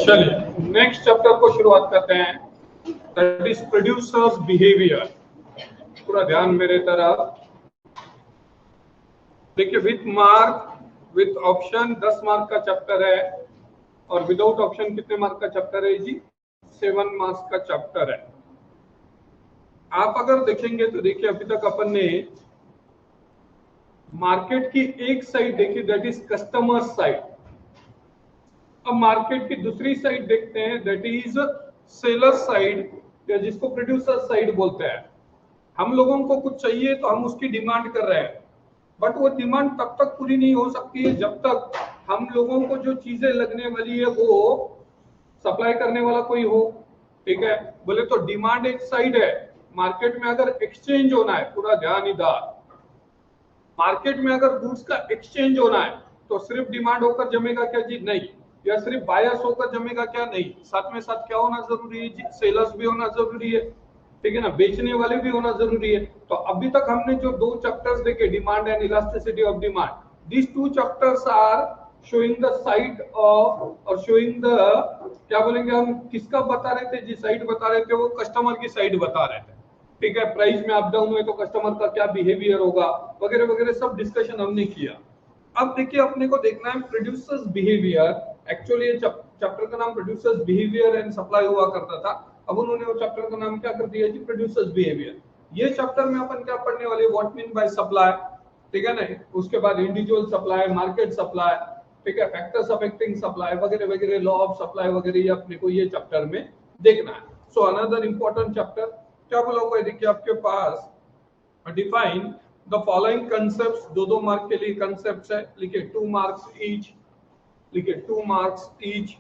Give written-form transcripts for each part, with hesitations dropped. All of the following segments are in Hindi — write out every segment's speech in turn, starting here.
चलिए नेक्स्ट चैप्टर को शुरुआत करते हैं, दैट इज प्रोड्यूसर्स बिहेवियर। पूरा ध्यान मेरे तरफ देखिए। With mark with option 10 mark का चैप्टर है और विदाउट ऑप्शन कितने मार्क का चैप्टर है जी? 7 मार्क्स का चैप्टर है। आप अगर देखेंगे तो देखिए अभी तक अपन ने मार्केट की एक साइड देखी, दैट इज कस्टमर साइड। अब मार्केट की दूसरी साइड देखते हैं, दैट इज सेलर साइड या जिसको प्रोड्यूसर साइड बोलते हैं। हम लोगों को कुछ चाहिए तो हम उसकी डिमांड कर रहे हैं, बट वो डिमांड तब तक पूरी नहीं हो सकती है जब तक हम लोगों को जो चीजें लगने वाली है वो सप्लाई करने वाला कोई हो। ठीक है, बोले तो डिमांड एक साइड है। मार्केट में अगर एक्सचेंज होना है, पूरा ध्यान इधर, मार्केट में अगर गुड्स का एक्सचेंज होना है तो सिर्फ डिमांड होकर जमेगा क्या जी? नहीं। या सिर्फ बायर्स होकर जमेगा क्या? नहीं। साथ में साथ क्या होना जरूरी है जी? सेलर्स भी होना जरूरी है। ठीक है ना, बेचने वाले भी होना जरूरी है। तो अभी तक हमने जो 2 चैप्टर्स देखे, demand and elasticity of demand, these 2 chapters are showing the side of और शोइंग द, क्या बोलेंगे हम, किसका बता रहे थे जी? साइड बता रहे थे, वो कस्टमर की साइड बता रहे थे। ठीक है, प्राइस में अप डाउन हुए तो कस्टमर का क्या बिहेवियर होगा वगैरह वगैरह सब डिस्कशन हमने किया। अब देखिए अपने को देखना है प्रोड्यूसर्स बिहेवियर। एक्चुअली चैप्टर का नाम प्रोड्यूसर्स बिहेवियर एंड सप्लाई हुआ करता था, अब उन्होंने वो चैप्टर का नाम क्या कर दिया जी? Producers behaviour. ये चैप्टर में अपन क्या पढ़ने वाले? व्हाट मीन बाय सप्लाई, ठीक है ना, उसके बाद इंडिविजुअल सप्लाई, मार्केट सप्लाई, ठीक है, फैक्टर्स अफेक्टिंग सप्लाई वगैरह वगैरह, लॉ ऑफ सप्लाई वगैरह, ये अपने को ये चैप्टर में देखना है। सो अनदर इंपॉर्टेंट चैप्टर क्या बोला हुआ है देखिए आपके पास, define the following concepts. 2 mark के लिए कंसेप्ट्स है, लिखिए 2 मार्क्स ईच, लिखिए 2 marks each.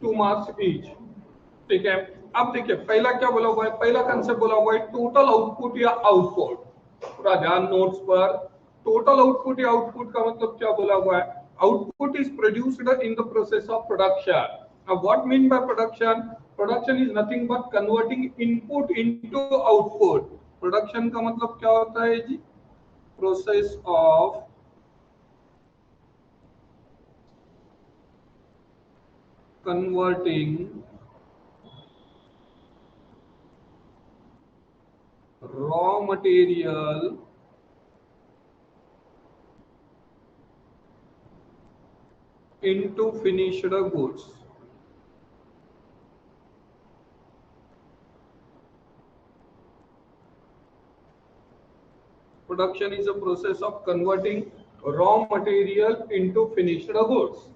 Two marks each, ठीक है। अब देखिए पहला क्या बोला हुआ है, पहला कंसेप्ट बोला हुआ है टोटल आउटपुट या आउटपुट। पूरा ध्यान नोट्स पर। टोटल आउटपुट या आउटपुट का मतलब क्या बोला हुआ है? Output is produced in the process of production. अब what mean by production? Production is nothing but converting input into output. Production का मतलब क्या होता है जी? Process of converting raw material into finished goods. Production is a process of converting raw material into finished goods.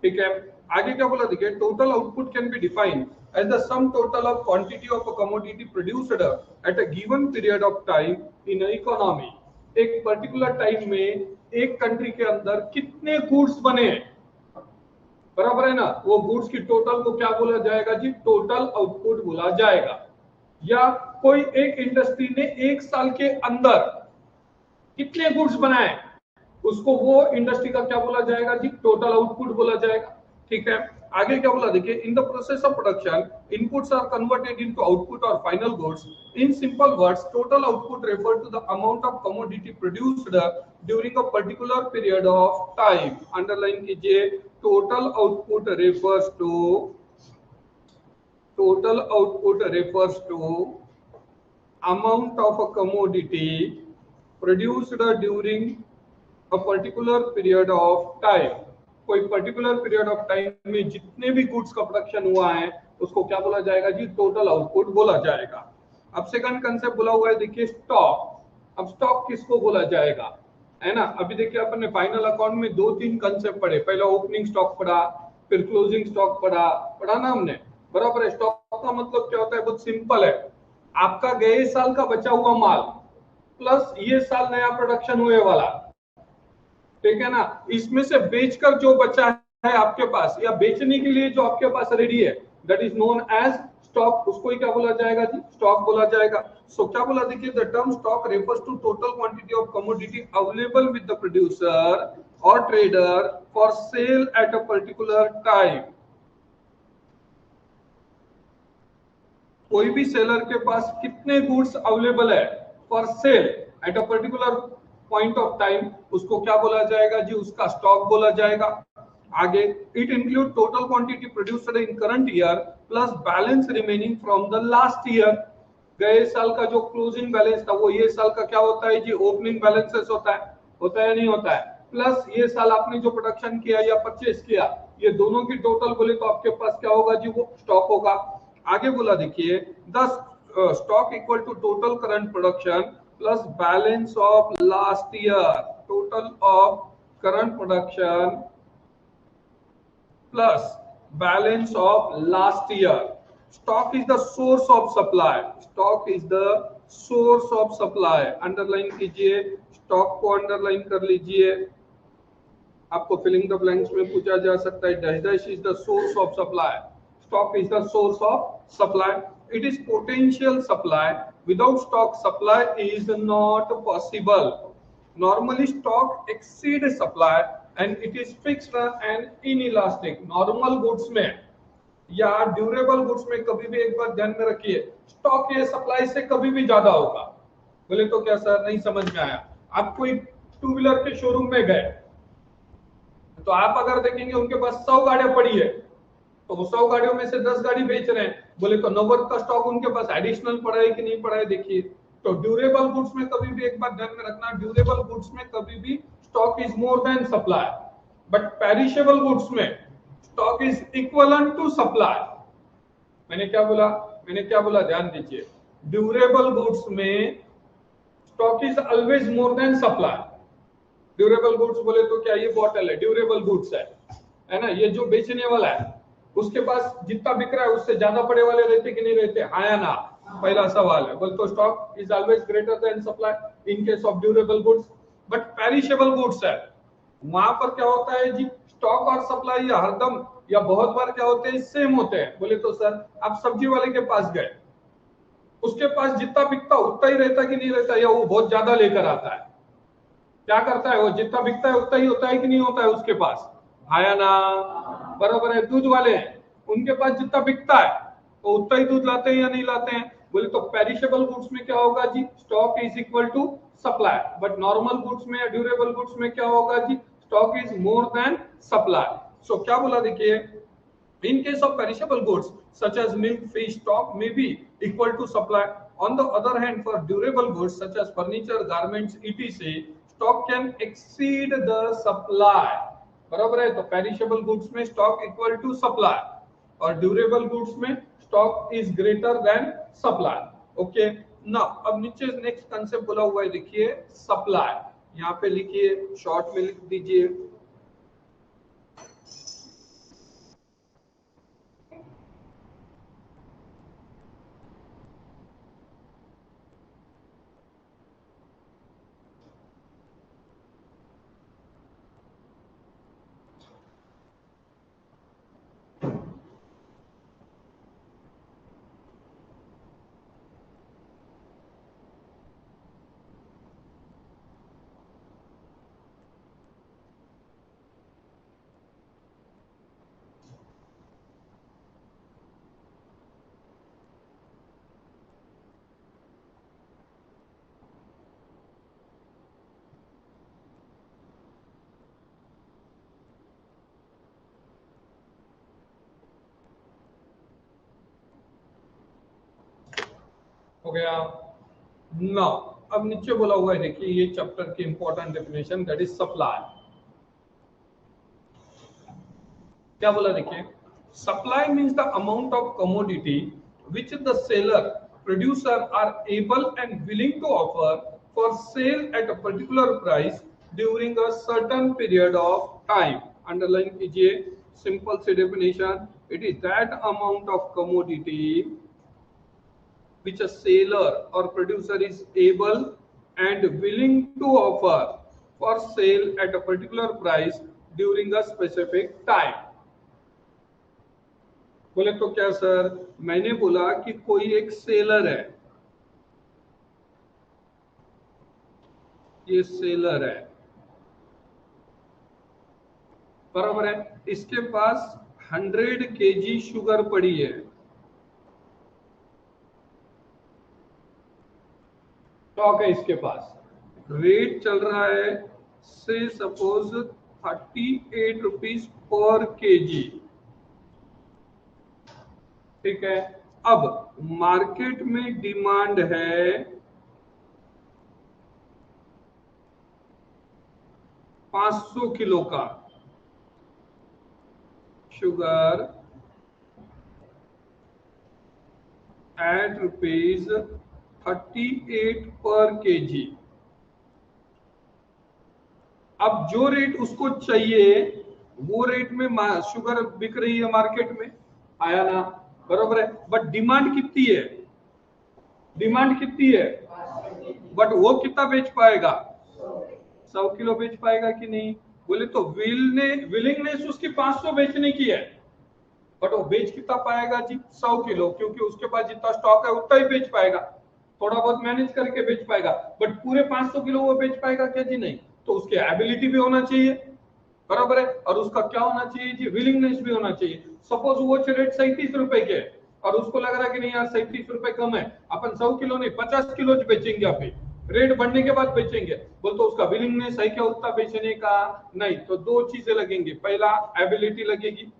ठीक है, आगे क्या बोला देखिए, total output can be defined as the sum total of quantity of a commodity produced at a given period of time in an economy. एक पर्टिकुलर टाइम में एक कंट्री के अंदर कितने गुड्स बने, बराबर है ना, वो गुड्स की टोटल को क्या बोला जाएगा जी? टोटल आउटपुट बोला जाएगा। या कोई एक इंडस्ट्री ने एक साल के अंदर कितने गुड्स बनाए, उसको वो इंडस्ट्री का क्या बोला जाएगा जी? टोटल आउटपुट बोला जाएगा। ठीक है, आगे क्या बोला देखिए, in the process of production inputs are converted into output और final goods. In simple words, total output refer to the amount of commodity produced during a particular period of time. Underline कीजिए, total output refers to amount of a commodity produced during a particular period of time। कोई पर्टिकुलर पीरियड ऑफ टाइम में जितने भी गुड्स का प्रोडक्शन हुआ है उसको क्या बोला जाएगा जी? टोटल आउटपुट बोला जाएगा। अब सेकंड कंसेप्ट बोला हुआ है देखिए स्टॉक। अब स्टॉक किसको बोला जाएगा, है ना? अभी देखिए अपन ने फाइनल अकाउंट में 2-3 कंसेप्ट पढ़े, पहला ओपनिंग स्टॉक पढ़ा, फिर क्लोजिंग स्टॉक पढ़ा ना हमने, बराबर है। स्टॉक का मतलब क्या होता है? बहुत सिंपल है, आपका गए साल का बचा हुआ माल प्लस ये साल नया प्रोडक्शन हुए वाला, ठीक है ना, इसमें से बेचकर जो बचा है आपके पास या बेचने के लिए जो आपके पास रेडी है, that is known as stock उसको ही क्या बोला जाएगा जी, स्टॉक बोला जाएगा। सो क्या बोला देखिए, the term stock refers to total quantity of commodity available with the producer और trader for sale at a particular time. कोई भी सेलर के पास कितने गुड्स अवेलेबल है for sale at a particular point of time, उसको क्या बोला जाएगा जी, उसका स्टॉक बोला जाएगा। आगे, it include total quantity produced in current year plus balance remaining from the last year. गए साल का जो क्लोजिंग बैलेंस था वो ये साल का क्या होता है जी, ओपनिंग बैलेंसेस होता है या नहीं होता है, प्लस ये साल आपने जो प्रोडक्शन किया या परचेस किया, ये दोनों की टोटल बोले तो आपके पास क्या होगा जी, वो स्टॉक होगा। आगे बोला देखिए, the stock equal to total current production plus balance of last year, total of current production plus balance of last year. Stock is the source of supply. Stock is the source of supply. Underline कीजिए, स्टॉक को अंडरलाइन कर लीजिए। आपको फिलिंग द ब्लैंक्स में पूछा जा सकता है, dash dash is the source of supply. Stock is the source of supply. It is potential supply. Without stock supply is not possible. Normally stock exceed supply and it is fixed and inelastic. Normal goods में या ड्यूरेबल गुड्स में कभी भी एक बार ध्यान में रखिए, स्टॉक ये सप्लाई से कभी भी ज्यादा होगा। बोले तो क्या सर, नहीं समझ में आया? आप कोई टू व्हीलर के शोरूम में गए तो आप अगर देखेंगे उनके पास 100 गाड़ियां पड़ी है, तो 100 गाड़ियों में से 10 गाड़ी बेच रहे हैं, बोले तो 90 का स्टॉक उनके पास एडिशनल पड़ा है कि नहीं पड़ा है। देखिए, तो ड्यूरेबल गुड्स में कभी भी एक बात ध्यान में रखना, ड्यूरेबल गुड्स में कभी भी stock is more than supply, but perishable goods में stock is equivalent to supply. मैंने क्या बोला ध्यान दीजिए, ड्यूरेबल गुड्स में stock is always more than supply. Durable goods बोले तो क्या, ये बॉटल है, ड्यूरेबल गुड्स है ना, ये जो बेचने वाला है उसके पास जितना बिक रहा है उससे ज्यादा पड़े वाले रहते कि नहीं रहते, हाँ या ना, पहला सवाल है। बोल तो stock is always greater than supply in case of durable goods. But perishable goods है, वहां पर क्या होता है जी, स्टॉक और सप्लाई या हरदम या बहुत बार क्या होते हैं, सेम होते हैं। बोले तो सर, आप सब्जी वाले के पास गए, उसके पास जितना बिकता उतना ही रहता कि नहीं रहता, या वो बहुत ज्यादा लेकर आता है? क्या करता है वो, जितना बिकता है उतना ही होता है कि नहीं होता है उसके पास, आया ना, बराबर है। दूध वाले हैं, उनके पास जितना बिकता है तो उतना ही दूध लाते हैं या नहीं लाते हैं? बोले तो पेरिशेबल गुड्स में क्या होगा जी, stock is equal to supply. But normal goods में या ड्यूरेबल गुड्स में क्या होगा जी, stock is more than supply. So क्या बोला देखिए, in case of perishable goods such as milk, fish, stock may be equal to supply. On the other hand, for durable goods such as furniture, garments, etc, stock can exceed the supply. बराबर है, तो perishable goods में stock equal to supply और durable goods में stock is greater than supply. Okay, now अब नीचे next concept बोला हुआ है, देखिए supply, यहाँ पे लिखिए, शॉर्ट में लिख दीजिए। हो गया ना। अब नीचे बोला हुआ है, देखिए ये चैप्टर की important definition, that is supply. क्या बोला देखिए, supply means the amount of commodity which the seller producer are able and willing to offer for sale at a particular price during a certain period of time. Underline कीजिए, सिंपल सी definition, it is that amount of commodity which a seller or producer is able and willing to offer for sale at a particular price during a specific time. बोले तो क्या सर, मैंने बोला कि कोई एक सेलर है, ये सेलर है, बराबर है, इसके पास 100 केजी शुगर पड़ी है, स्टॉक है इसके पास, रेट चल रहा है से सपोज 38 रुपीज पर केजी, ठीक है। अब मार्केट में डिमांड है 500 किलो का शुगर एट ₹38 पर केजी। अब जो रेट उसको चाहिए वो रेट में शुगर बिक रही है मार्केट में, आया ना, बराबर है, बट डिमांड कितनी है, डिमांड कितनी है, बट वो कितना बेच पाएगा, 100 किलो बेच पाएगा कि नहीं। बोले तो विलिंगनेस उसकी 500 बेचने की है, बट वो बेच कितना पाएगा जी, 100 किलो, क्योंकि उसके पास जितना स्टॉक है उतना ही बेच पाएगा, थोड़ा बहुत मैनेज करके बेच पाएगा, बट पूरे 500 किलो वो बेच पाएगा क्या जी, नहीं। तो उसकी एबिलिटी भी होना चाहिए, बराबर है, और उसका क्या होना चाहिए जी, विलिंगनेस भी होना चाहिए। सपोज वो रेट 37 रुपए के और उसको लग रहा है कि नहीं यार 37 रुपए कम है, अपन 100 किलो नहीं 50 किलो बेचेंगे, अभी रेट बढ़ने के बाद बेचेंगे, बोल तो उसका विलिंगनेस है क्या उतना बेचने का, नहीं। तो दो चीजें लगेंगी, पहला एबिलिटी लगेगी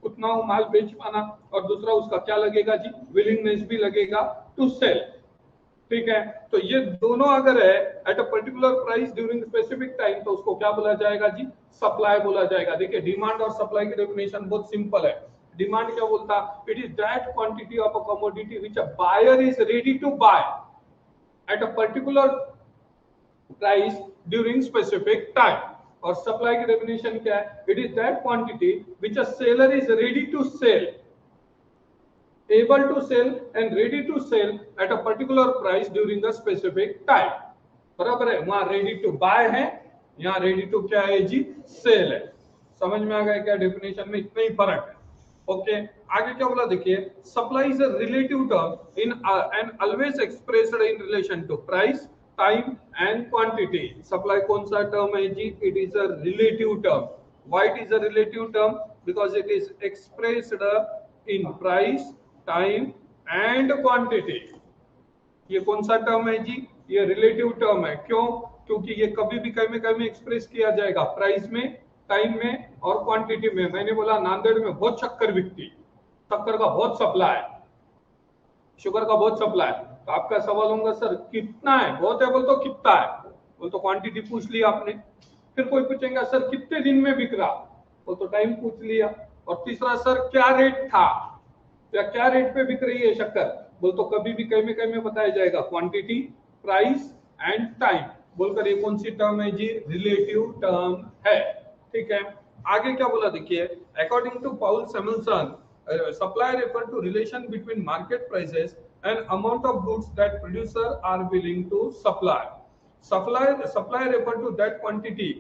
उतना वो माल बेच पाना, और दूसरा उसका क्या लगेगा जी, विलिंगनेस भी लगेगा टू सेल, ठीक है। तो ये दोनों अगर है eight a particular price during specific time, तो उसको क्या बोला जाएगा जी, सप्लाई बोला जाएगा। देखिए डिमांड और सप्लाई की डेफिनेशन बहुत सिंपल है। डिमांड क्या बोलता, it is that quantity of a commodity which a buyer is ready to buy at a particular price during specific time. और सप्लाई की डेफिनेशन क्या है, it is that quantity which a seller is ready to sell, able to sell and ready to sell at a particular price during a specific time, बराबर है, वहां रेडी टू बाय है, यहाँ रेडी टू क्या है जी, सेल है। समझ में आ गया क्या, डेफिनेशन में इतना ही फर्क है, ओके। आगे क्या बोला देखिए, supply is a relative term in and always expressed in relation to price, time and quantity. Supply कौन सा टर्म है जी, it is a relative term. Why it is a relative term, because it is expressed in price, time and quantity. ये कौन सा टर्म है जी, ये रिलेटिव टर्म है, क्यों, क्योंकि ये कभी भी कहीं में एक्सप्रेस किया जाएगा प्राइस में, टाइम में और क्वांटिटी में। मैंने बोला नांदेड़ में बहुत शक्कर बिकती, शक्कर का बहुत सप्लाई है, शुगर का बहुत सप्लाई है, तो आपका सवाल होगा सर कितना है, बहुत है बोल तो कितना है, बोल तो क्वांटिटी पूछ लिया आपने। फिर कोई पूछेगा सर कितने दिन में बिक रहा, बोल तो टाइम पूछ लिया। और तीसरा सर क्या रेट था, या क्या रेट पे बिक रही है शक्कर, बोल तो कभी भी कहीं में बताया जाएगा क्वांटिटी, प्राइस एंड टाइम, बोलकर ये कौन सी टर्म है जी, रिलेटिव टर्म है, ठीक है। आगे क्या बोला देखिए, according to Paul Samuelson, supply refer to relation between market prices and amount of goods that producer are willing to supply. Supply refer to that quantity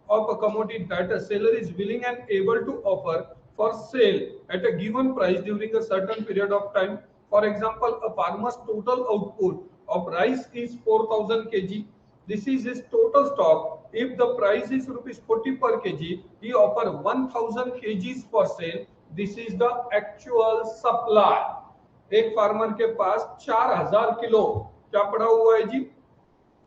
of a commodity that a seller is willing and able to offer for sale at a given price during a certain period of time. For example, a farmer's total output of rice is 4,000 kg. This is his total stock. If the price is rupees 40 per kg, he offer 1,000 kgs for sale. This is the actual supply. एक फार्मर के पास 4,000 किलो क्या पड़ा हुआ है जी,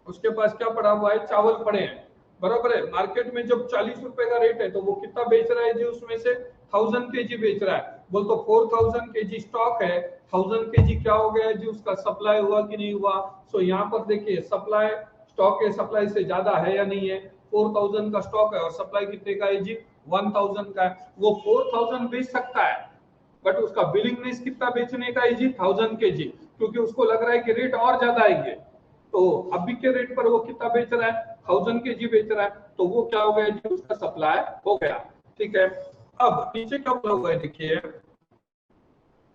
उसके पास क्या पड़ा हुआ है, चावल पड़े हैं, बराबर है। मार्केट में जब 40 रुपए का रेट है तो वो कितना बेच रहा है जी, उसमें से 1000 केजी बेच रहा है, बोल तो 4000 केजी स्टॉक है, 1000 केजी क्या हो गया जी, उसका सप्लाई हुआ कि नहीं हुआ। सो यहाँ पर देखिए सप्लाई, स्टॉक के सप्लाई से ज्यादा है या नहीं है, 4000 का स्टॉक है और सप्लाई कितने का है जी, 1000 का है। वो 4000 बेच सकता है, बट उसका बिलिंगनेस कितना बेचने का है जी, 1000 केजी, क्योंकि उसको लग रहा है कि रेट और ज्यादा आएंगे, तो अभी के रेट पर वो कितना बेच रहा है, 1000 केजी बेच रहा है, तो वो क्या हो गया जी, उसका सप्लाई हो गया, ठीक है। अब नीचे क्या बोला हुआ है देखिए,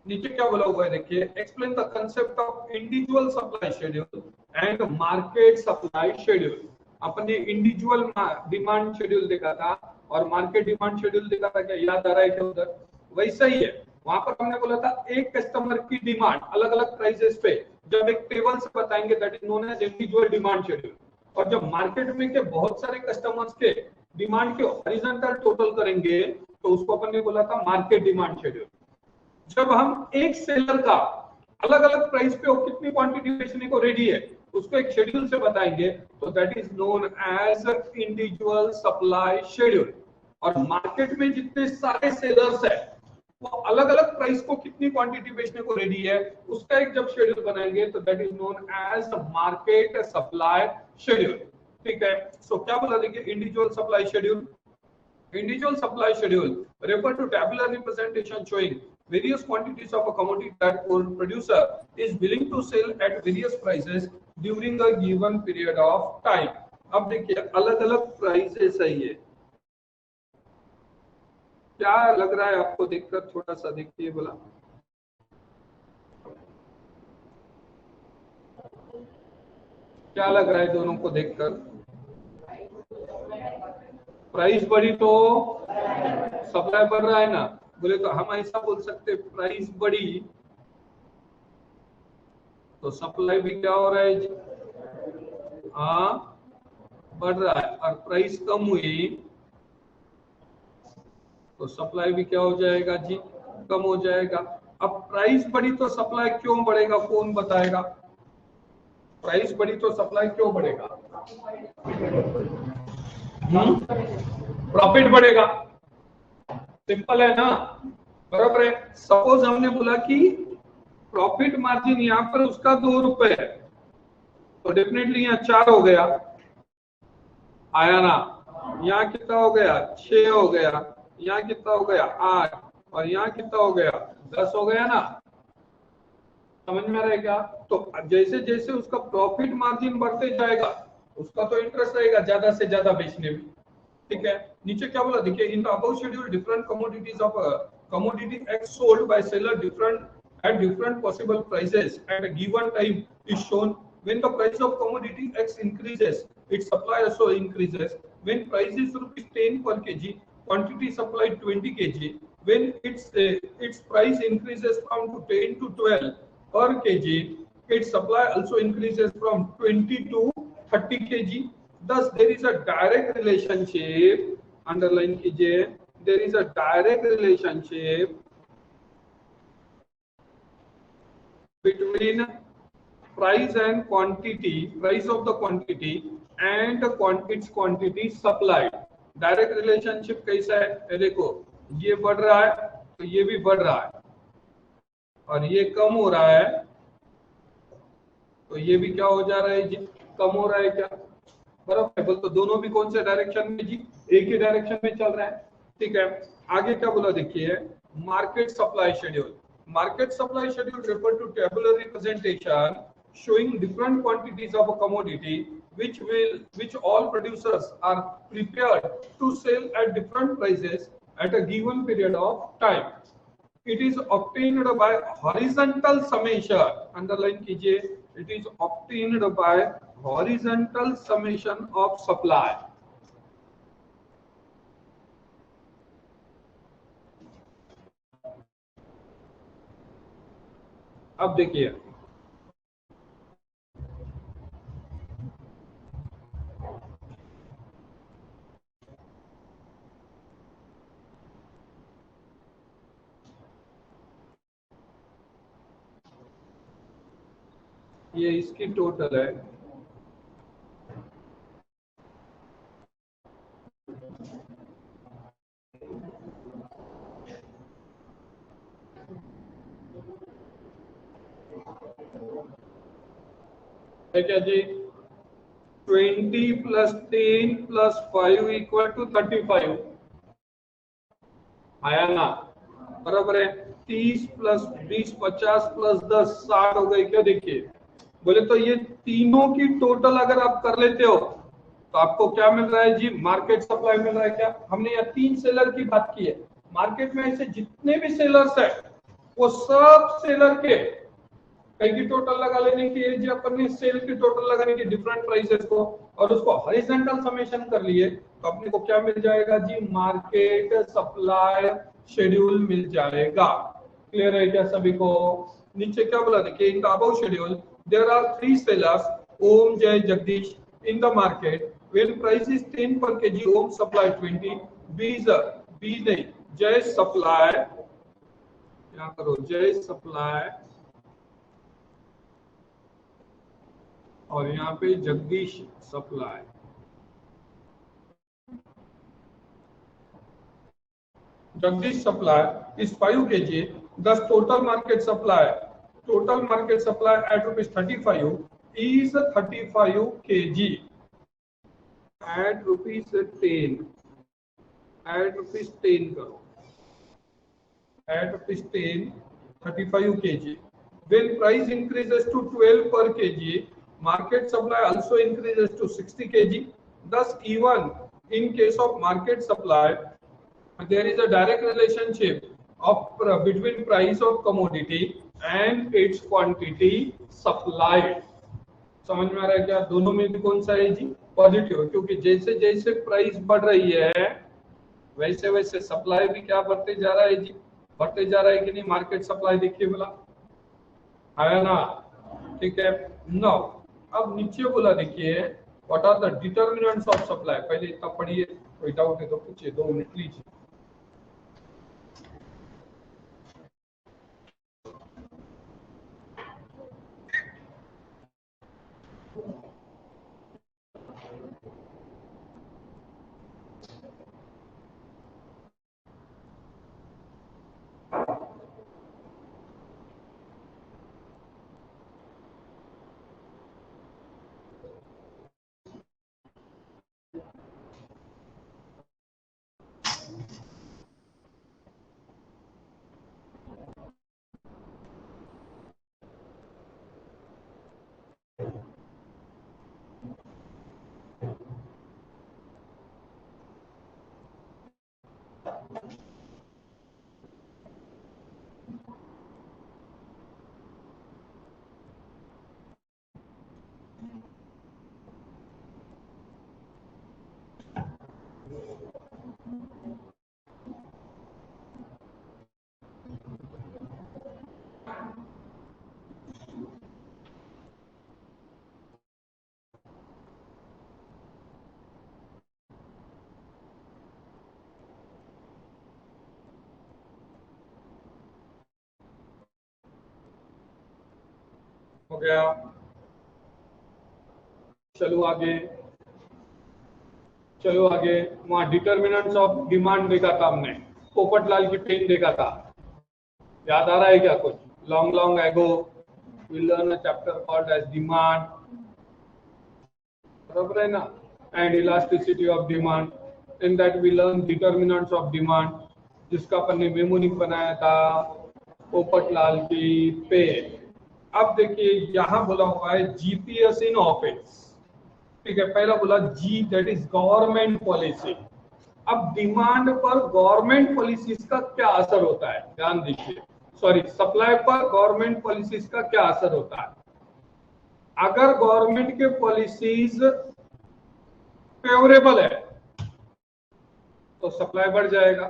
नीचे क्या बोला हुआ है देखिए, explain the concept of individual supply schedule and market supply schedule. अपने इंडिविजुअल डिमांड शेड्यूल देखा था और मार्केट डिमांड शेड्यूल देखा था, क्या याद आ रहा है क्या उधर, वैसा ही है। वहां पर हमने बोला था एक कस्टमर की डिमांड अलग अलग प्राइसेस पे जब एक टेबल से बताएंगे that is known as individual demand schedule. और जब मार्केट में के बहुत सारे कस्टमर्स के डिमांड के हॉरिजॉन्टल टोटल करेंगे तो उसको अपन ने बोला था मार्केट डिमांड शेड्यूल। जब हम एक सेलर का अलग अलग प्राइस पे वो कितनी क्वांटिटी बेचने को रेडी है उसको एक शेड्यूल से बताएंगे तो that is known as individual supply schedule. और मार्केट में जितने सारे सेलर्स है वो अलग अलग प्राइस को कितनी क्वांटिटी बेचने को रेडी है उसका एक जब शेड्यूल बनाएंगे तो that is known as market supply schedule. ठीक है, सो क्या बोला देखिए individual supply schedule. Individual supply schedule refer to tabular representation showing various quantities of a commodity that a producer is willing to sell at various prices during a given period of time। अब देखिए अलग अलग प्राइसेस है ये, क्या लग रहा है आपको देखकर, थोड़ा सा देखिए बोला क्या लग रहा है दोनों को देखकर। प्राइस बढ़ी तो सप्लाई बढ़ रहा है ना, बोले तो हम ऐसा बोल सकते प्राइस बढ़ी तो सप्लाई भी क्या हो रहा है जी, हाँ बढ़ रहा है। और प्राइस कम हुई तो सप्लाई भी क्या हो जाएगा जी, कम हो जाएगा। अब प्राइस बढ़ी तो सप्लाई क्यों बढ़ेगा, कौन बताएगा। प्राइस बढ़ी तो सप्लाई क्यों बढ़ेगा, प्रॉफिट बढ़ेगा, सिंपल है ना, बराबर है। सपोज हमने बोला कि प्रॉफिट मार्जिन यहाँ पर उसका 2 रुपए है तो डेफिनेटली यहाँ 4 हो गया, आया ना। यहाँ कितना हो गया, 6 हो गया, यहाँ कितना हो गया 8 और यहाँ कितना हो गया 10 हो गया ना, समझ में आ रहा है क्या। तो जैसे जैसे उसका प्रॉफिट मार्जिन बढ़ते जाएगा उसका तो इंटरेस्ट रहेगा ज्यादा से ज्यादा बेचने में। ठीक है, नीचे क्या बोला देखिए in the above schedule different commodities of commodity X sold by seller different at different possible prices at a given time is shown। When the price of commodity X increases, its supply also increases। When price is ₹10 per kg, quantity supplied 20 kg। When its price increases from 10 to 12 per kg, its supply also increases from 20 to 30 kg। Thus, there is a direct relationship, underline कीजिए, there is a direct relationship between price and quantity, price of the quantity and its quantity supplied। Direct relationship कैसा है, ये देखो ये बढ़ रहा है तो ये भी बढ़ रहा है और ये कम हो रहा है तो ये भी क्या हो जा रहा है जी, कम हो रहा है क्या, बराबर है। बोल तो दोनों भी कौन से डायरेक्शन में जी, एक ही डायरेक्शन में चल रहा है। ठीक है, आगे क्या बोला देखिए market supply schedule. Market supply schedule refer to tabular representation showing different quantities of a commodity which all producers are prepared to sell at different prices at a given period of time। It is obtained by horizontal summation, underline कीजिए, it is obtained by horizontal summation of supply। अब देखिए ये इसकी टोटल है, है क्या जी, 20 + 10 + 5 = 35 आया ना, बराबर है। 30 + 20 50 + 10 60 हो गई क्या, देखिए बोले तो ये तीनों की टोटल अगर आप कर लेते हो तो आपको क्या मिल रहा है जी, मार्केट सप्लाई मिल रहा है। क्या हमने यहाँ 3 सेलर की बात की है, मार्केट में ऐसे जितने भी सेलर्स है वो सब सेलर के कई की टोटल लगा लेने की है जी, अपन ने सेल की टोटल लगाने की डिफरेंट प्राइसेस को और उसको हॉरिजॉन्टल समेशन कर लिए तो अपने को क्या मिल जाएगा जी, मार्केट सप्लाई शेड्यूल मिल जाएगा। क्लियर है क्या सभी को? नीचे क्या बोला देखिए, in the above schedule there are 3 sellers Om, Jay, Jagdish in the market when price is 10 per kg, Om supply 20, बी नहीं, जय सप्लाई, क्या करो, जय सप्लाई और यहाँ पे Jagdish supply. Jagdish supply is 5 kg. Thus total market supply at rupees 35 is 35 kg at rupees 10, at rupees 10 करो, at rupees 10 35 kg. When price increases to 12 per kg, market supply also increases to 60 kg. Thus even in case of market supply, there is a direct relationship of between price of commodity and its quantity supplied. समझ में आ रहा है क्या? दोनों में भी कौन सा है जी? पॉजिटिव, क्योंकि जैसे जैसे प्राइस बढ़ रही है वैसे वैसे सप्लाई भी क्या बढ़ते जा रहा है जी? बढ़ते जा रहा है कि नहीं? मार्केट सप्लाई देखिए बोला है ना, ठीक है। नाउ अब नीचे बोला देखिए, what are the determinants of supply. पहले इतना पढ़िए, कोई डाउट है तो पूछिए, 2 मिनट लीजिए। हो गया, चलो आगे, चलो आगे। वहां डिटर्मिनेंट्स ऑफ डिमांड देखा था हमने, पोपटलाल की पेन देखा था, याद आ रहा है क्या कुछ? Long ago we learn a chapter called as demand, बराबर है ना, and elasticity of demand. In that we learn determinants of demand, जिसका अपन ने मेमोनिक बनाया था पोपटलाल की पेन। अब देखिए यहां बोला हुआ है जीपीएस इन ऑफिस, ठीक है। पहला बोला जी, दैट इज गवर्नमेंट पॉलिसी। अब डिमांड पर गवर्नमेंट पॉलिसीज का क्या असर होता है, ध्यान दीजिए। सॉरी, सप्लाई पर गवर्नमेंट पॉलिसीज का क्या असर होता है? अगर गवर्नमेंट के पॉलिसीज फेवरेबल है तो सप्लाई बढ़ जाएगा,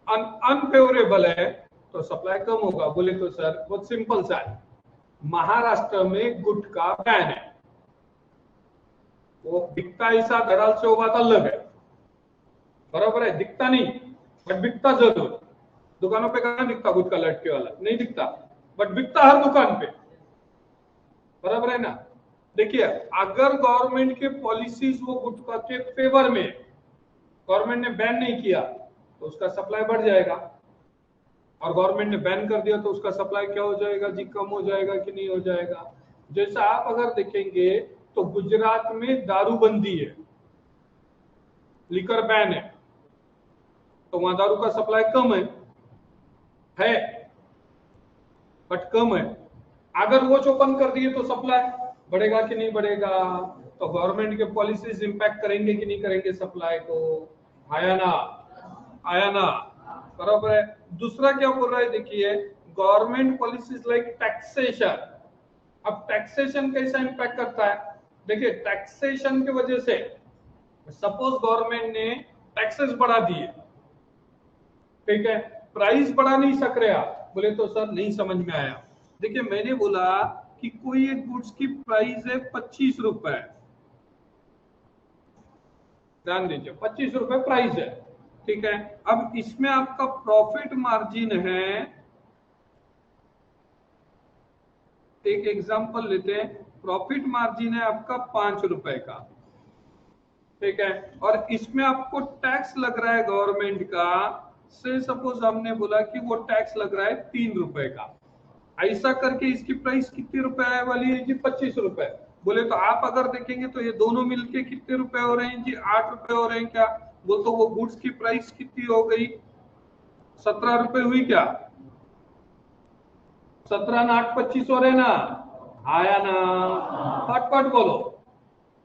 अनफेवरेबल है तो सप्लाई कम होगा। बोले तो सर बहुत सिंपल सा है, महाराष्ट्र में गुटखा बैन है, वो बिकता ऐसा धराल से वो बात अलग है, बराबर है, दिखता नहीं बट बिकता जरूर। दुकानों पे कहां दिखता गुटखा लटके वाला? नहीं दिखता, बट बिकता हर दुकान पे, बराबर है ना। देखिए अगर गवर्नमेंट के पॉलिसीज वो गुटखा के फेवर में, गवर्नमेंट ने बैन नहीं किया तो उसका सप्लाई बढ़ जाएगा, और गवर्नमेंट ने बैन कर दिया तो उसका सप्लाई क्या हो जाएगा जी? कम हो जाएगा कि नहीं हो जाएगा? जैसा आप अगर देखेंगे तो गुजरात में दारूबंदी है, लिकर बैन है, तो वहां दारू का सप्लाई कम है बट कम है। अगर वो जो बंद कर दिए तो सप्लाई बढ़ेगा कि नहीं बढ़ेगा? तो गवर्नमेंट के पॉलिसीज इंपैक्ट करेंगे कि नहीं करेंगे सप्लाई को? आया ना, आया ना, बराबर है। दूसरा क्या बोल रहा है देखिए, गवर्नमेंट पॉलिसीज लाइक टैक्सेशन। अब टैक्सेशन कैसा इंपैक्ट करता है? देखिए टैक्सेशन की वजह से सपोज गवर्नमेंट ने टैक्सेस बढ़ा दिए, ठीक है, प्राइस बढ़ा नहीं सक रहे आप, बोले तो सर नहीं समझ में आया। देखिए मैंने बोला कि कोई एक गुड्स की प्राइस है 25 रुपए, ध्यान दीजिए 25 रुपए प्राइस है, ठीक है। अब इसमें आपका प्रॉफिट मार्जिन है, एक एग्जांपल लेते हैं, प्रॉफिट मार्जिन है आपका 5 रुपए का, ठीक है। और इसमें आपको टैक्स लग रहा है गवर्नमेंट का, से सपोज हमने बोला कि वो टैक्स लग रहा है 3 रुपए का, ऐसा करके इसकी प्राइस कितने रुपए आने वाली है जी? 25 रुपए। बोले तो आप अगर देखेंगे तो ये दोनों मिलके कितने रुपए हो रहे हैं जी? 8 रुपए हो रहे हैं क्या? बोल तो वो गुड्स की प्राइस कितनी हो गई? 17 रुपए हुई क्या? 17 ना 8 25 हो रहे ना, आया ना? फटफट बोलो,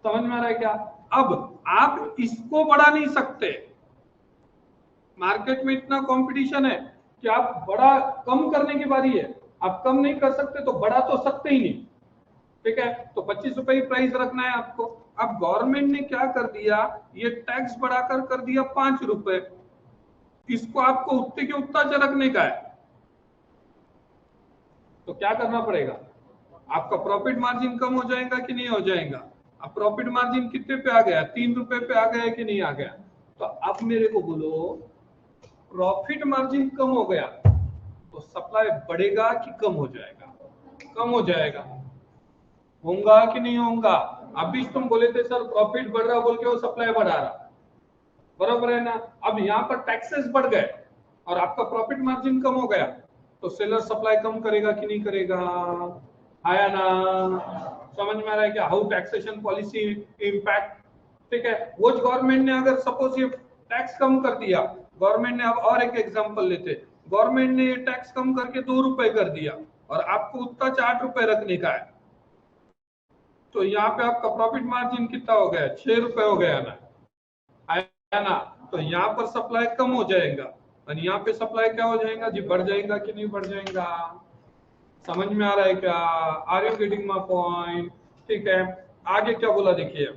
समझ में आ रहा है क्या? अब आप इसको बढ़ा नहीं सकते, मार्केट में इतना कंपटीशन है कि आप बड़ा कम करने की बारी है, आप कम नहीं कर सकते तो बढ़ा तो सकते ही नहीं, ठीक है। तो 25 रुपए ही प्राइस रखना है आपको। अब गवर्नमेंट ने क्या कर दिया, ये टैक्स बढ़ाकर कर दिया 5 रुपए, इसको आपको उतने के उतना रखने का है, तो क्या करना पड़ेगा? आपका प्रॉफिट मार्जिन कम हो जाएगा कि नहीं हो जाएगा? अब प्रॉफिट मार्जिन कितने पे आ गया? 3 रुपए पे आ गया कि नहीं आ गया? तो अब मेरे को बोलो, प्रॉफिट मार्जिन कम हो गया तो सप्लाई बढ़ेगा कि कम हो जाएगा? कम हो जाएगा, होगा कि नहीं होगा? अभी तुम बोले थे सर प्रॉफिट बढ़ रहा बोल के वो सप्लाई बढ़ा रहा, बराबर है ना? अब यहाँ पर टैक्सेस बढ़ गए और आपका प्रॉफिट मार्जिन कम हो गया, तो सेलर सप्लाई कम करेगा कि नहीं करेगा? आया ना? समझ में आ रहा है क्या? हाउ टैक्सेशन पॉलिसी इम्पैक्ट, ठीक है। वो गवर्नमेंट ने अगर सपोज ये टैक्स कम कर दिया, गवर्नमेंट ने, अब और एक एग्जांपल लेते, गवर्नमेंट ने ये टैक्स कम करके 2 रुपए कर दिया और आपको उतना 4 रुपए रखने का है, तो यहाँ पे आपका प्रॉफिट मार्जिन कितना हो गया? 6 रुपए हो गया ना, आया ना? तो यहाँ पर सप्लाई कम हो जाएगा और यहाँ पे सप्लाई क्या हो जाएगा जी? बढ़ जाएगा कि नहीं बढ़ जाएगा? समझ में आ रहा है क्या? Are you getting my point? ठीक है। आगे क्या बोला देखिए,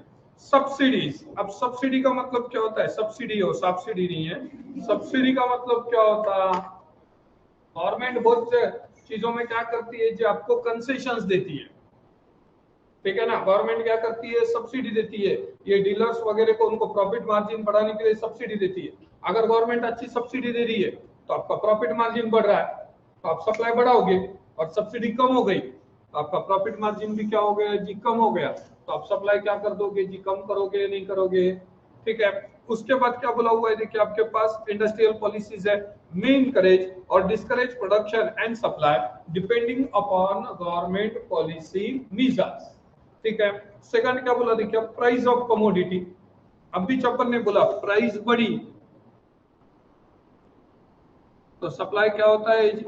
सब्सिडीज। अब सब्सिडी का मतलब क्या होता है? सब्सिडी हो, सब्सिडी नहीं है, सब्सिडी का मतलब क्या होता? गवर्नमेंट बहुत से चीजों में क्या करती है जी? आपको कंसेशंस देती है, ठीक है ना। गवर्नमेंट क्या करती है? सब्सिडी देती है, ये डीलर्स वगैरह को उनको प्रॉफिट मार्जिन बढ़ाने के लिए सब्सिडी देती है। अगर गवर्नमेंट अच्छी सब्सिडी दे रही है तो आपका प्रॉफिट मार्जिन बढ़ रहा है, तो आप सप्लाई बढ़ाओगे, और सब्सिडी कम हो गई तो आपका प्रॉफिट मार्जिन भी क्या हो गया जी? कम हो गया, तो आप सप्लाई क्या कर दोगे जी? कम करोगे, नहीं करोगे? ठीक है। उसके बाद क्या बोला हुआ है देखिए आपके पास, इंडस्ट्रियल पॉलिसीज है, मे इनकरेज और discourage production and supply depending upon government policy measures, ठीक है। सेकंड क्या बोला देखिए, प्राइस ऑफ कमोडिटी। अभी चप्पन ने बोला प्राइस बढ़ी तो सप्लाई क्या होता है जी?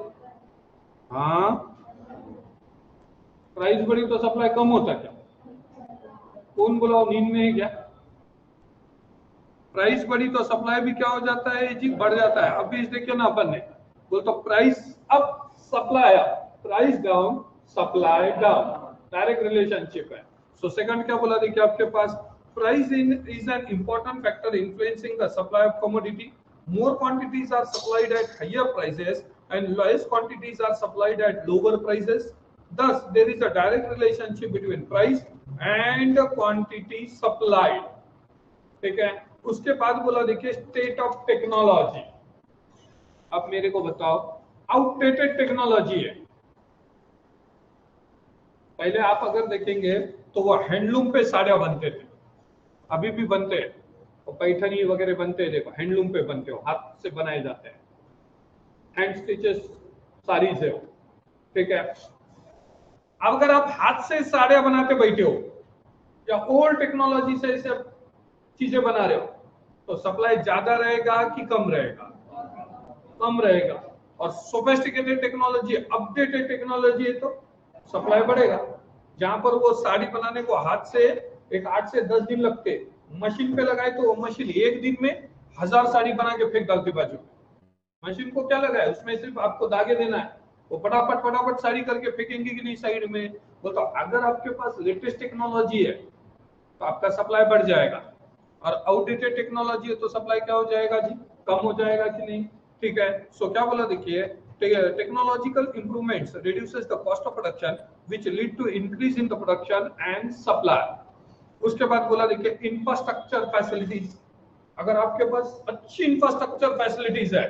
हाँ, प्राइस बढ़ी तो सप्लाई कम होता क्या? कौन बोला? नींद में है क्या? प्राइस बढ़ी तो सप्लाई भी क्या हो जाता है जी? बढ़ जाता है। अभी देखिए ना अपन ने बोल तो price up supply up, price down supply down, direct relationship है। सो सेकंड क्या बोला देखिए आपके पास, price is an important factor influencing the supply of commodity, more quantities are supplied at higher prices and less quantities are supplied at lower prices, thus there is a direct relationship between price and quantity supplied, ठीक है। उसके बाद बोला देखिए स्टेट ऑफ टेक्नोलॉजी। अब मेरे को बताओ, आउटडेटेड टेक्नोलॉजी है, पहले आप अगर देखेंगे तो वो हैंडलूम पे साड़ियां बनते थे, अभी भी बनते हैं, तो पैठनी वगैरह बनते हैं, देखो हैंडलूम पे बनते हो, हाथ से बनाए जाते हैं, हैंड स्टिचेस साड़ीज है, ठीक है। अब अगर आप हाथ से साड़ियां बनाते बैठे हो या ओल्ड टेक्नोलॉजी से ऐसे चीजें बना रहे हो, तो सप्लाई ज्यादा रहेगा कि कम रहेगा? कम रहेगा। और सोफिस्टिकेटेड टेक्नोलॉजी, अपडेटेड टेक्नोलॉजी है तो सप्लाई बढ़ेगा। जहां पर वो साड़ी बनाने को हाथ से एक 8 से 10 दिन लगते, मशीन पे लगाए तो वो मशीन एक दिन में 1000 साड़ी बना के फेंक डालती बाजू में। मशीन को क्या लगा है? उसमें सिर्फ आपको धागे देना है, वो फटाफट फटाफट साड़ी करके फेंकेंगे कि नहीं साइड में? वो तो अगर आपके पास लेटेस्ट टेक्नोलॉजी है तो आपका सप्लाई बढ़ जाएगा, और आउटडेटेड टेक्नोलॉजी है तो सप्लाई क्या हो जाएगा जी? कम हो जाएगा कि नहीं? ठीक है। सो क्या बोला देखिए, technological improvements reduces the cost of production which lead to increase in the production and supply. उसके बाद बोला देखिए इंफ्रास्ट्रक्चर फैसिलिटीज, अगर आपके पास अच्छी इंफ्रास्ट्रक्चर फैसिलिटीज है,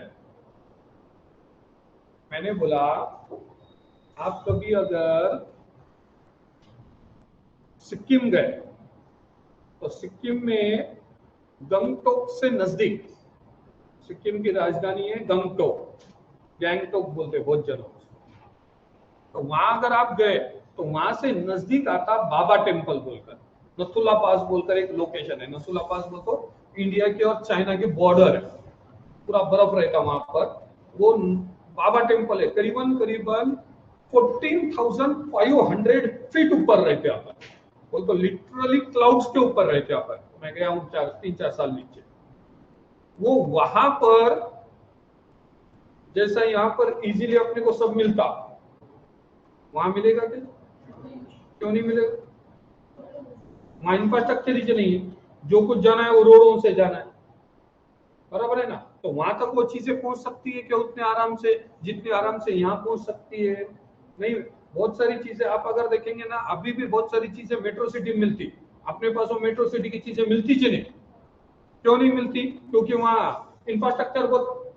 मैंने बोला आप कभी अगर सिक्किम गए तो सिक्किम में गंगटोक से नजदीक, सिक्किम की राजधानी है गंगटोक, गैंगटोक बोलते बहुत जन, तो वहां अगर आप गए तो वहां से नजदीक आता बाबा टेम्पल बोलकर, नथुला पास बोलकर एक लोकेशन है। नथुला पास बोल तो इंडिया के और चाइना के बॉर्डर है, पूरा बर्फ रहता वहां पर। वो बाबा टेम्पल है, करीबन करीबन 14,500 फीट ऊपर रहते आप, वो तो लिटरली क्लाउड्स के ऊपर रहते आप। मैं गया हूँ 3-4 साल नीचे। वो वहां पर जैसा यहाँ पर इजीली अपने को सब मिलता, वहां मिलेगा क्या? क्यों नहीं मिलेगा? वहां इंफ्रास्ट्रक्चर ही नहीं है, जो कुछ जाना है वो रोडों से जाना है, बराबर है ना? तो वहां तक वो चीजें पहुंच सकती है क्या उतने आराम से जितने आराम से यहाँ पहुंच सकती है? नहीं। बहुत सारी चीजें आप अगर देखेंगे ना, अभी भी बहुत सारी चीजें मेट्रो सिटी में मिलती, अपने पास वो मेट्रो सिटी की चीजें मिलती ही नहीं। क्यों नहीं मिलती? क्योंकि वहाँ इंफ्रास्ट्रक्चर बहुत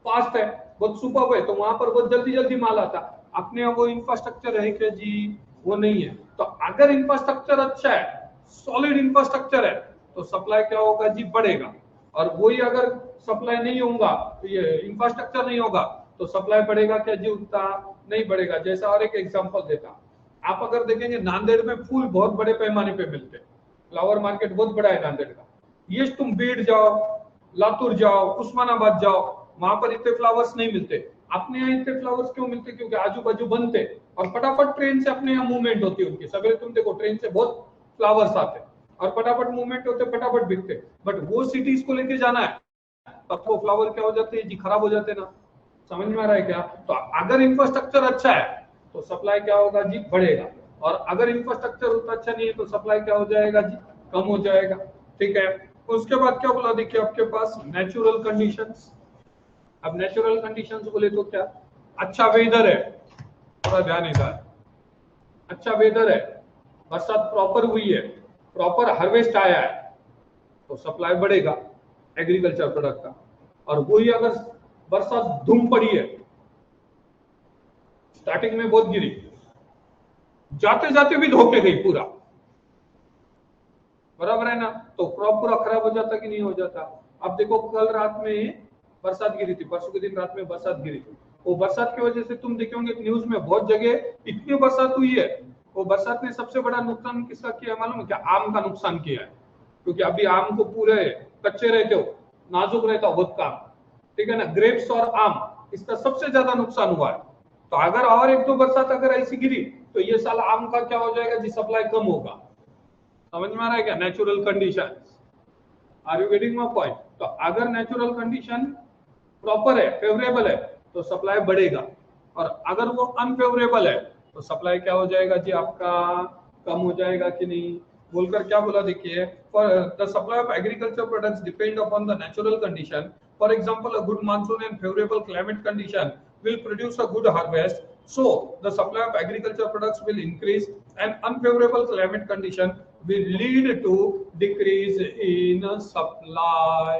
फास्ट है, बहुत सुपर है, तो वहां पर बहुत जल्दी जल्दी माल आता। अपने वो इंफ्रास्ट्रक्चर है क्या जी? वो नहीं है। तो अगर इंफ्रास्ट्रक्चर अच्छा है, सॉलिड इंफ्रास्ट्रक्चर है, तो सप्लाई क्या होगा जी? बढ़ेगा। और वही अगर सप्लाई नहीं होगा, ये इंफ्रास्ट्रक्चर नहीं होगा, तो सप्लाई बढ़ेगा क्या जी? उतना नहीं बढ़ेगा। जैसा और एक एग्जांपल देता, आप अगर देखेंगे नांदेड़ में फूल बहुत बड़े पैमाने पे मिलते हैं, फ्लावर मार्केट बहुत बड़ा है नांदेड़ का। ये तुम बीड़ जाओ, लातूर जाओ, उस्मानाबाद जाओ, वहां पर इतने फ्लावर्स नहीं मिलते। अपने यहाँ इतने फ्लावर्स क्यों मिलते? क्योंकि आजू बाजू बनते और फटाफट ट्रेन से अपने यहाँ मूवमेंट होती है उनकी। सवेरे तुम देखो ट्रेन से बहुत फ्लावर्स आते और फटाफट मूवमेंट होते, फटाफट बिकते। बट वो सिटीज को लेके जाना है, तब वो फ्लावर क्या हो जाते हैं जी? खराब हो जाते ना। समझ में आ रहा है क्या? तो अगर इंफ्रास्ट्रक्चर अच्छा है तो सप्लाई क्या होगा जी? बढ़ेगा। और अगर इंफ्रास्ट्रक्चर उतना अच्छा नहीं है तो सप्लाई क्या हो जाएगा जी? कम हो जाएगा। ठीक है। उसके बाद क्या बोला देखिए, आपके पास नेचुरल कंडीशंस। अब नेचुरल कंडीशंस बोले तो क्या? अच्छा वेदर है, थोड़ा ध्यान इधर, अच्छा वेदर है, बरसात प्रॉपर हुई है, प्रॉपर हार्वेस्ट आया है, तो सप्लाई बढ़ेगा एग्रीकल्चर प्रोडक्ट का। और वही अगर बरसात धूम पड़ी है, स्टार्टिंग में बहुत गिरी, जाते जाते भी धोके गई पूरा, बराबर है ना? तो क्रॉप पूरा खराब हो जाता कि नहीं हो जाता? अब देखो कल रात में बरसात गिरी थी, परसों के दिन रात में बरसात गिरी थी। वो बरसात की वजह से तुम देखोगे न्यूज में बहुत जगह इतनी बरसात हुई है। वो बरसात ने सबसे बड़ा नुकसान किसका किया मालूम है क्या? आम का नुकसान किया है। क्योंकि अभी आम को पूरे कच्चे रहते हो, नाजुक रहता हो बहुत काम, ठीक है ना? ग्रेप्स और आम, इसका सबसे ज्यादा नुकसान हुआ है। तो अगर और 1-2 बरसात अगर ऐसी गिरी तो ये साल आम का क्या हो जाएगा जी? सप्लाई कम होगा। समझ में आ रहा है क्या? Natural condition, are you getting my point? तो अगर नेचुरल कंडीशन प्रॉपर है, फेवरेबल है, तो सप्लाई बढ़ेगा। और अगर वो अनफेवरेबल है तो सप्लाई क्या हो जाएगा जी? आपका कम हो जाएगा कि नहीं? बोलकर क्या बोला देखिए, for the supply of agriculture products depend upon the natural condition. For example, a good monsoon and favourable climate condition will produce a good harvest, so the supply of agriculture products will increase, and unfavorable climate condition will lead to decrease in supply.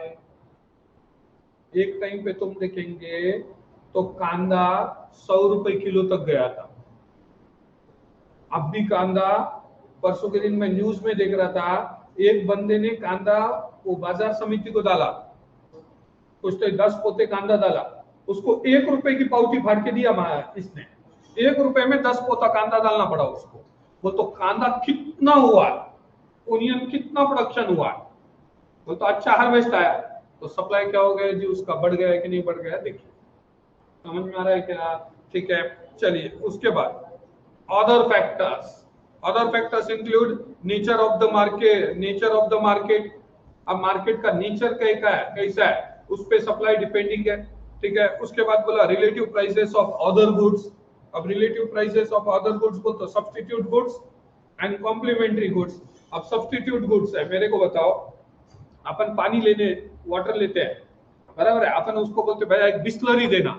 एक टाइम पे तुम देखेंगे तो कांदा 100 रुपए किलो तक गया था। अब भी कांदा, परसों के दिन मैं न्यूज में देख रहा था, एक बंदे ने कांदा वो बाजार समिति को डाला, कुछ तो 10 पोते कांदा डाला, उसको 1 रुपए की पाउटी फाड़ के दिया इसने। 1 रुपए में 10 पोता कांदा डालना पड़ा उसको। वो तो कांदा कितना हुआ, ओनियन कितना प्रोडक्शन हुआ, वो तो अच्छा हार्वेस्ट आया, तो सप्लाई क्या हो गया जी? उसका बढ़ गया है कि नहीं बढ़ गया? देखिए, समझ में आ रहा है क्या? ठीक है, चलिए उसके बाद other factors include nature of the market. अब मार्केट का नेचर कैसा है, उस पे सप्लाई डिपेंडिंग है। ठीक है। उसके बाद बोला relative prices of other goods. अब relative prices of other goods को तो substitute goods and complementary goods. अब सब्स्टिट्यूट गुड्स है, मेरे को बताओ, अपन पानी वाटर लेते हैं, बराबर है, अपन उसको बोलते भाई एक बिस्लरी देना,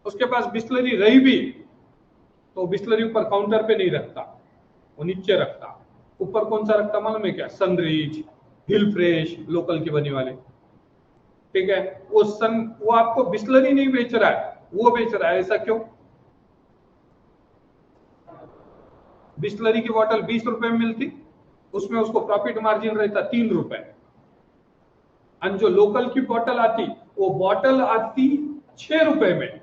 उसके पास बिस्लरी रही भी तो बिस्लरी ऊपर काउंटर पे नहीं रखता, वो नीचे रखता। ऊपर कौन सा रखता मालूम है क्या? सनरीच, हिल फ्रेश, लोकल की बनी वाले, ठीक है। वो आपको बिस्लरी नहीं बेच रहा है, वो बेच रहा है। ऐसा क्यों? बिस्लरी की बोतल 20 रुपए में मिलती, उसमें उसको प्रॉफिट मार्जिन रहता 3 रुपए। और जो लोकल की बोतल आती, वो बोतल आती 6 रुपए में,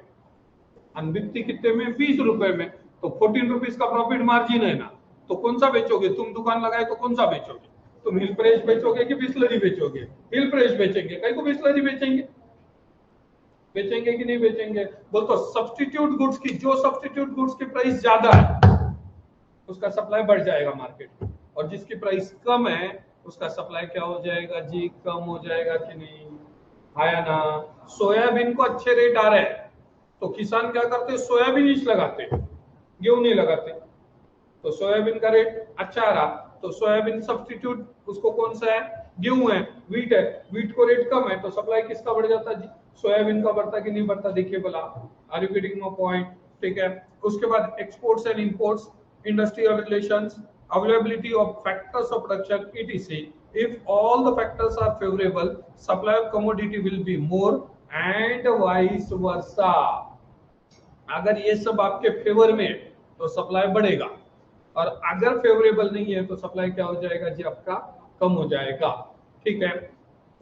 बिकती कितने में? 20 रुपए में। तो 14 रुपीज का प्रॉफिट मार्जिन है ना। तो कौन सा बेचोगे? तुम दुकान लगाए तो कौन सा बेचोगे? तुम हिल फ्रेश बेचोगे कि बिस्लरी बेचोगे? हिल फ्रेश बेचेंगे, कहीं को बिस्लरी बेचेंगे? बेचेंगे कि नहीं बेचेंगे? बोल तो सब्स्टिट्यूट गुड्स की, जो सब्स्टिट्यूट गुड्स की प्राइस ज्यादा है उसका सप्लाई बढ़ जाएगा मार्केट में, और जिसकी प्राइस कम है उसका सप्लाई क्या हो जाएगा जी? कम हो जाएगा कि नहीं? आया ना? सोयाबीन को अच्छे रेट आ रहे हैं तो किसान क्या करते? सोयाबीन ही लगाते, गेहूं नहीं लगाते। तो सोयाबीन का रेट अच्छा आ रहा तो सोयाबीन सब्स्टिट्यूट उसको कौन सा है? गेहूं है, व्हीट है। व्हीट को रेट कम है तो सप्लाई किसका बढ़ जाता जी? सोयाबीन का बढ़ता कि नहीं बढ़ता? देखिए भला, are you getting my point? ठीक है। उसके बाद exports and imports, industrial relations, availability of factors of production, etc. If all the factors are favorable, supply of commodity will be more and vice versa. अगर ये सब आपके फेवर में है तो सप्लाई बढ़ेगा, और अगर फेवरेबल नहीं है तो सप्लाई क्या हो जाएगा जी? आपका कम हो जाएगा, ठीक है।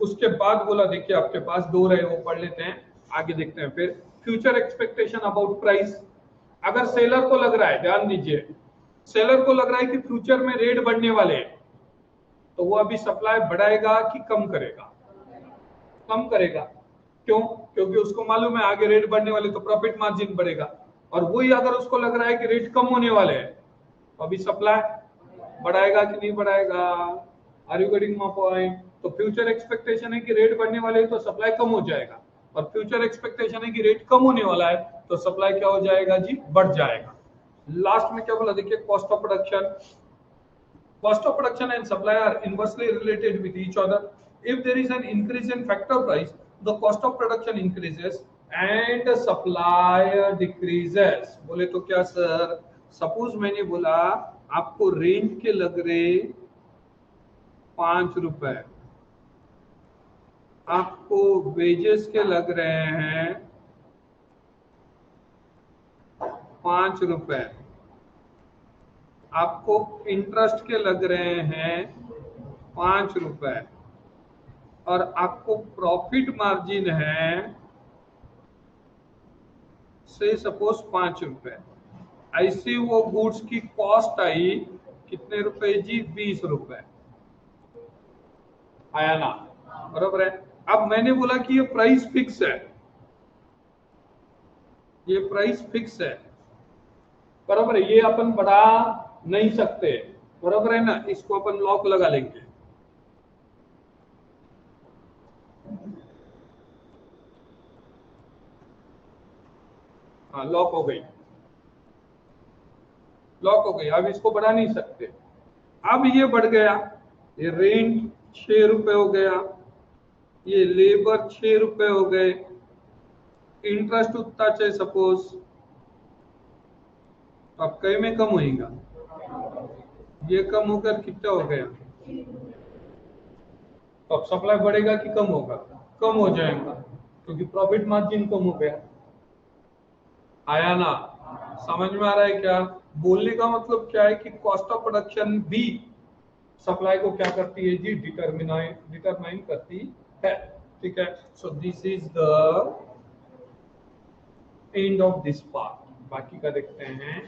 उसके बाद बोला, देखिए आपके पास दो रहे, वो पढ़ लेते हैं, आगे देखते हैं फिर। Future expectation about price. अगर सेलर को लग रहा है, ध्यान दीजिए, सेलर को लग रहा है कि फ्यूचर में रेट बढ़ने वाले हैं, तो वो अभी सप्लाई बढ़ाएगा कि कम करेगा? कम करेगा। क्यों? क्योंकि उसको मालूम है आगे रेट बढ़ने वाले तो प्रॉफिट मार्जिन बढ़ेगा। और वही अगर उसको लग रहा है कि रेट कम होने वाले हैं तो अभी सप्लाई बढ़ाएगा कि नहीं बढ़ाएगा? Are you getting my point? तो फ्यूचर एक्सपेक्टेशन है कि रेट बढ़ने वाले हैं तो सप्लाई कम हो जाएगा, और फ्यूचर एक्सपेक्टेशन है कि रेट कम होने वाला है तो सप्लाई क्या हो जाएगा जी? बढ़ जाएगा। लास्ट में क्या बोला देखिए, cost of production. Cost of production and supply are inversely related with each other. If there is an increase in factor price, the cost of production increases and supply decreases. बोले तो क्या सर? सपोज मैंने बोला आपको रेंज के लग रहे 5 रुपए, आपको वेजेस के लग रहे हैं 5 रुपए, आपको इंटरेस्ट के लग रहे हैं 5 रुपए, और आपको प्रॉफिट मार्जिन है से सपोज 5 रुपए। ऐसी वो गुड्स की कॉस्ट आई कितने रुपए जी? 20 रुपए। आया ना? बराबर है। अब मैंने बोला कि ये प्राइस फिक्स है, ये प्राइस फिक्स है, बराबर है, ये अपन बढ़ा नहीं सकते, बराबर है ना? इसको अपन लॉक लगा लेंगे। हाँ, लॉक हो गई, लॉक हो गई। अब इसको बढ़ा नहीं सकते। अब ये बढ़ गया, ये रेंट 6 रुपए हो गया, ये लेबर 6 रुपए हो गए, इंटरेस्ट उतना चाहिए सपोज, अब कई में कम होगा, ये कम होकर कितना हो गया? तो अब सप्लाई बढ़ेगा कि कम होगा? कम हो जाएगा, क्योंकि प्रॉफिट मार्जिन कम हो गया। आया ना? समझ में आ रहा है क्या? बोलने का मतलब क्या है कि कॉस्ट ऑफ प्रोडक्शन भी सप्लाई को क्या करती है जी? डिटरमाइन करती है, ठीक है। So this is the end of this part. बाकी का देखते हैं।